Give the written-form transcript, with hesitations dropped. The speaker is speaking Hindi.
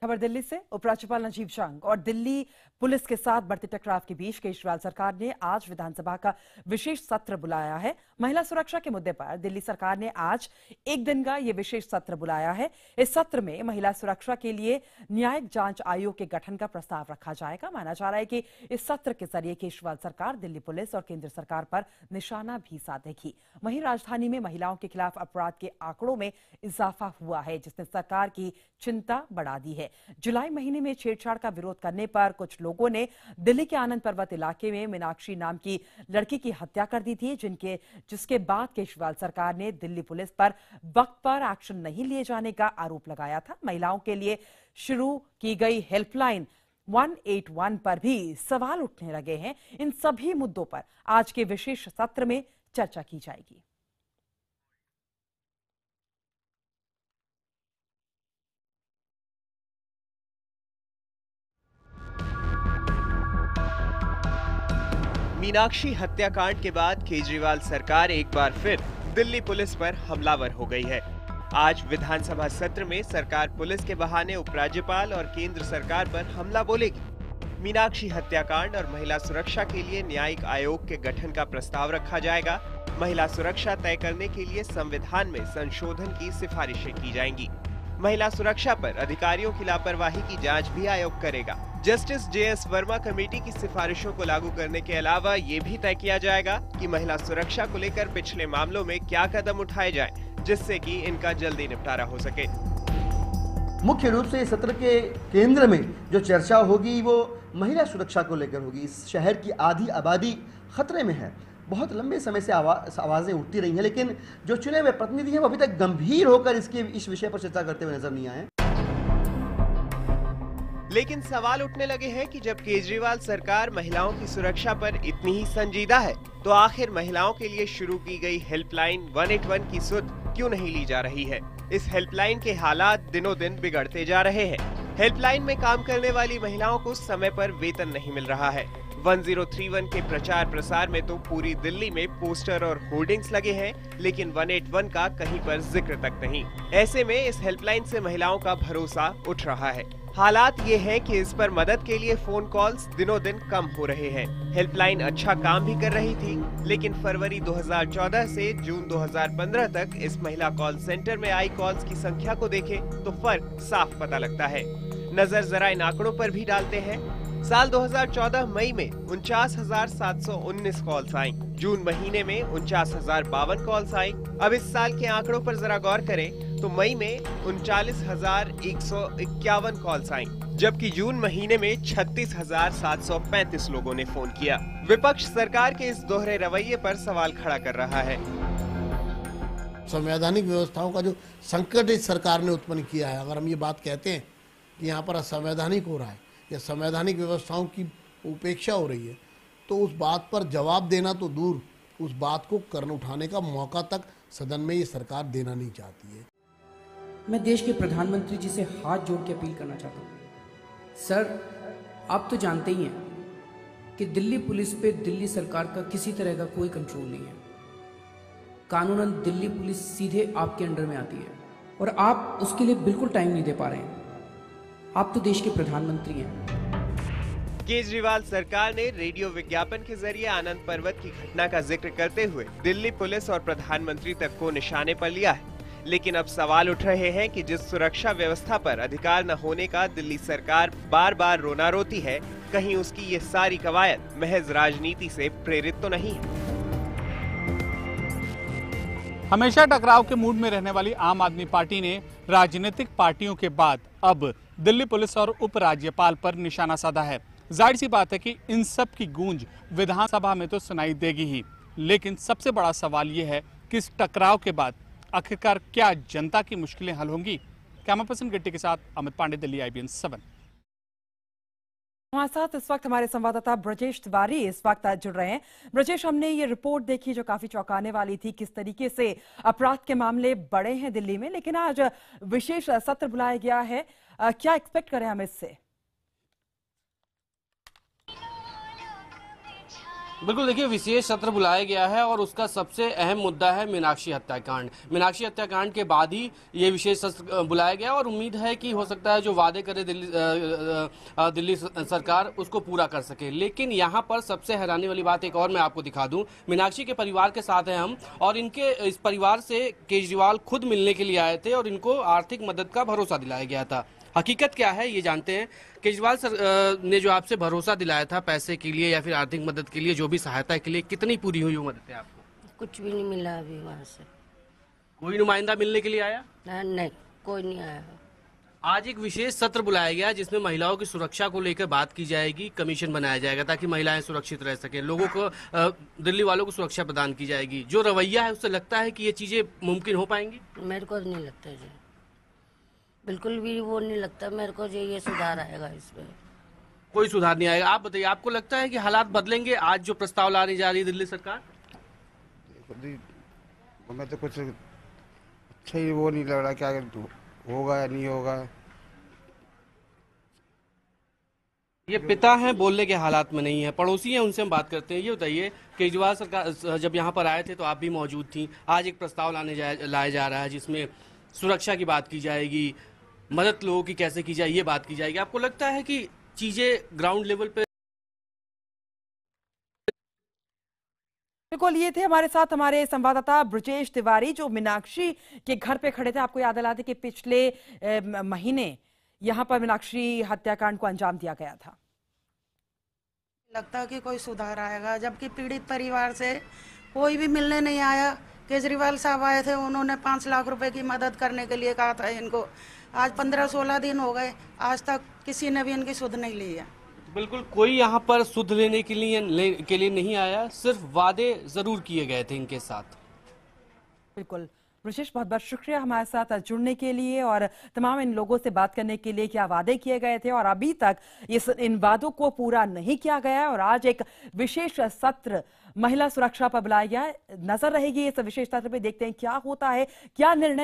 खबर दिल्ली से। उपराज्यपाल नजीब जंग और दिल्ली पुलिस के साथ बढ़ते टकराव के बीच केजरीवाल सरकार ने आज विधानसभा का विशेष सत्र बुलाया है। महिला सुरक्षा के मुद्दे पर दिल्ली सरकार ने आज एक दिन का ये विशेष सत्र बुलाया है। इस सत्र में महिला सुरक्षा के लिए न्यायिक जांच आयोग के गठन का प्रस्ताव रखा जाएगा। माना जा रहा है कि इस सत्र के जरिए केजरीवाल सरकार दिल्ली पुलिस और केंद्र सरकार पर निशाना भी साधेगी। वहीं राजधानी में महिलाओं के खिलाफ अपराध के आंकड़ों में इजाफा हुआ है, जिसने सरकार की चिंता बढ़ा दी है। जुलाई महीने में छेड़छाड़ का विरोध करने पर कुछ लोगों ने दिल्ली के आनंद पर्वत इलाके में मीनाक्षी नाम की लड़की की हत्या कर दी थी, जिसके बाद केजरीवाल सरकार ने दिल्ली पुलिस पर वक्त पर एक्शन नहीं लिए जाने का आरोप लगाया था। महिलाओं के लिए शुरू की गई हेल्पलाइन 181 पर भी सवाल उठने लगे हैं। इन सभी मुद्दों पर आज के विशेष सत्र में चर्चा की जाएगी। मीनाक्षी हत्याकांड के बाद केजरीवाल सरकार एक बार फिर दिल्ली पुलिस पर हमलावर हो गई है। आज विधानसभा सत्र में सरकार पुलिस के बहाने उपराज्यपाल और केंद्र सरकार पर हमला बोलेगी। मीनाक्षी हत्याकांड और महिला सुरक्षा के लिए न्यायिक आयोग के गठन का प्रस्ताव रखा जाएगा। महिला सुरक्षा तय करने के लिए संविधान में संशोधन की सिफारिशें की जाएंगी। महिला सुरक्षा पर अधिकारियों की लापरवाही की जांच भी आयोग करेगा। जस्टिस JS वर्मा कमेटी की सिफारिशों को लागू करने के अलावा ये भी तय किया जाएगा कि महिला सुरक्षा को लेकर पिछले मामलों में क्या कदम उठाए जाएं, जिससे कि इनका जल्दी निपटारा हो सके। मुख्य रूप से इस सत्र के केंद्र में जो चर्चा होगी वो महिला सुरक्षा को लेकर होगी। इस शहर की आधी आबादी खतरे में है। बहुत लंबे समय से आवाजें उठती रही हैं, लेकिन जो चुने हुए प्रतिनिधि हैं वो अभी तक गंभीर होकर इस विषय पर चर्चा करते हुए नजर नहीं आए। लेकिन सवाल उठने लगे हैं कि जब केजरीवाल सरकार महिलाओं की सुरक्षा पर इतनी ही संजीदा है, तो आखिर महिलाओं के लिए शुरू की गई हेल्पलाइन 181 की सुध क्यों नहीं ली जा रही है। इस हेल्पलाइन के हालात दिनों दिन बिगड़ते जा रहे हैं। हेल्पलाइन में काम करने वाली महिलाओं को समय पर वेतन नहीं मिल रहा है। 1031 के प्रचार प्रसार में तो पूरी दिल्ली में पोस्टर और होर्डिंग्स लगे हैं, लेकिन 181 का कहीं पर जिक्र तक नहीं। ऐसे में इस हेल्पलाइन से महिलाओं का भरोसा उठ रहा है। हालात ये हैं कि इस पर मदद के लिए फोन कॉल्स दिनों दिन कम हो रहे हैं। हेल्पलाइन अच्छा काम भी कर रही थी, लेकिन फरवरी 2014 से जून 2015 तक इस महिला कॉल सेंटर में आई कॉल्स की संख्या को देखें तो फर्क साफ पता लगता है। नजर जरा इन आंकड़ों पर भी डालते हैं। साल 2014 मई में 49,719 कॉल्स आई, जून महीने में 49,052 कॉल्स आई। अब इस साल के आंकड़ों पर जरा गौर करें तो मई में 39,151 कॉल्स आई, जबकि जून महीने में 36,735 लोगों ने फोन किया। विपक्ष सरकार के इस दोहरे रवैये पर सवाल खड़ा कर रहा है। संवैधानिक व्यवस्थाओं का जो संकट इस सरकार ने उत्पन्न किया है, अगर हम ये बात कहते हैं कि यहाँ पर असंवैधानिक हो रहा है या संवैधानिक व्यवस्थाओं की उपेक्षा हो रही है, तो उस बात पर जवाब देना तो दूर, उस बात को कर्न उठाने का मौका तक सदन में ये सरकार देना नहीं चाहती है। मैं देश के प्रधानमंत्री जी से हाथ जोड़ के अपील करना चाहता हूँ। सर, आप तो जानते ही हैं कि दिल्ली पुलिस पे दिल्ली सरकार का किसी तरह का कोई कंट्रोल नहीं है। कानूनन दिल्ली पुलिस सीधे आपके अंडर में आती है और आप उसके लिए बिल्कुल टाइम नहीं दे पा रहे हैं। आप तो देश के प्रधानमंत्री हैं। केजरीवाल सरकार ने रेडियो विज्ञापन के जरिए आनंद पर्वत की घटना का जिक्र करते हुए दिल्ली पुलिस और प्रधानमंत्री तक को निशाने पर लिया है। लेकिन अब सवाल उठ रहे हैं कि जिस सुरक्षा व्यवस्था पर अधिकार न होने का दिल्ली सरकार बार बार रोना रोती है, कहीं उसकी ये सारी कवायद महज राजनीति से प्रेरित तो नहीं है। हमेशा टकराव के मूड में रहने वाली आम आदमी पार्टी ने राजनीतिक पार्टियों के बाद अब दिल्ली पुलिस और उपराज्यपाल पर निशाना साधा है। जाहिर सी बात है कि इन सब की गूंज विधानसभा में तो सुनाई देगी ही, लेकिन सबसे बड़ा सवाल यह है कि इस टकराव के बाद आखिरकार क्या जनता की मुश्किलें हल होंगी। कैमरा पर्सन गिट्टी के साथ अमित पांडे, दिल्ली IBN 7। हमारे साथ इस वक्त हमारे संवाददाता ब्रजेश तिवारी इस वक्त जुड़ रहे हैं। ब्रजेश, हमने ये रिपोर्ट देखी जो काफी चौंकाने वाली थी, किस तरीके से अपराध के मामले बढ़े हैं दिल्ली में, लेकिन आज विशेष सत्र बुलाया गया है। क्या एक्सपेक्ट करें हम इससे? बिल्कुल, देखिए विशेष सत्र बुलाया गया है और उसका सबसे अहम मुद्दा है मीनाक्षी हत्याकांड। मीनाक्षी हत्याकांड के बाद ही ये विशेष सत्र बुलाया गया और उम्मीद है कि हो सकता है जो वादे करे दिल्ली सरकार उसको पूरा कर सके। लेकिन यहाँ पर सबसे हैरानी वाली बात एक और मैं आपको दिखा दूं, मीनाक्षी के परिवार के साथ हैं हम और इनके इस परिवार से केजरीवाल खुद मिलने के लिए आए थे और इनको आर्थिक मदद का भरोसा दिलाया गया था। हकीकत क्या है ये जानते हैं। केजरीवाल सर ने जो आपसे भरोसा दिलाया था पैसे के लिए या फिर आर्थिक मदद के लिए, जो भी सहायता के लिए, कितनी पूरी हुई वो मदद है आपको? कुछ भी नहीं मिला अभी वहाँ से। कोई नुमाइंदा मिलने के लिए आया? नहीं, कोई नहीं आया। आज एक विशेष सत्र बुलाया गया जिसमें महिलाओं की सुरक्षा को लेकर बात की जाएगी, कमीशन बनाया जाएगा ताकि महिलाएं सुरक्षित रह सकें, लोगों को दिल्ली वालों को सुरक्षा प्रदान की जाएगी। जो रवैया है उससे लगता है कि ये चीजें मुमकिन हो पाएंगी? मेरे को नहीं लगता जी, बिल्कुल भी वो नहीं लगता मेरे को जो ये सुधार आएगा इसमें। कोई सुधार नहीं आएगा। आप बताइए, आपको लगता है कि हालात बदलेंगे आज जो प्रस्ताव लाने जा रही है दिल्ली सरकार? हमें तो कुछ अच्छा ही वो नहीं लग रहा क्या होगा या नहीं होगा। ये पिता हैं, बोलने के हालात में नहीं है, पड़ोसी हैं, उनसे हम बात करते हैं। ये बताइए, केजरीवाल सरकार जब यहाँ पर आए थे तो आप भी मौजूद थी। आज एक प्रस्ताव लाया जा रहा है जिसमें सुरक्षा की बात की जाएगी, मदद लोगों की कैसे की जाए ये बात की जाएगी। आपको लगता है कि चीजें ग्राउंड लेवल पे? बिल्कुल, ये थे हमारे साथ हमारे संवाददाता ब्रजेश तिवारी जो मीनाक्षी के घर पे खड़े थे। आपको याद दिलाते कि पिछले महीने यहाँ पर मीनाक्षी हत्याकांड को अंजाम दिया गया था। लगता है कि कोई सुधार आएगा, जबकि पीड़ित परिवार से कोई भी मिलने नहीं आया। केजरीवाल साहब आए थे, उन्होंने 5 लाख रुपए की मदद करने के लिए कहा था इनको। आज 15-16 दिन हो गए, आज तक किसी ने भी इनकी सुध नहीं ली है। बिल्कुल, कोई यहाँ पर सुध लेने के लिए नहीं आया, सिर्फ वादे जरूर किए गए थे इनके साथ। बिल्कुल ब्रजेश, बहुत बहुत शुक्रिया हमारे साथ जुड़ने के लिए और तमाम इन लोगों से बात करने के लिए। क्या वादे किए गए थे और अभी तक इन वादों को पूरा नहीं किया गया है और आज एक विशेष सत्र महिला सुरक्षा पर बुलाया गया है। नजर रहेगी इस विशेष सत्र पे, देखते हैं क्या होता है, क्या निर्णय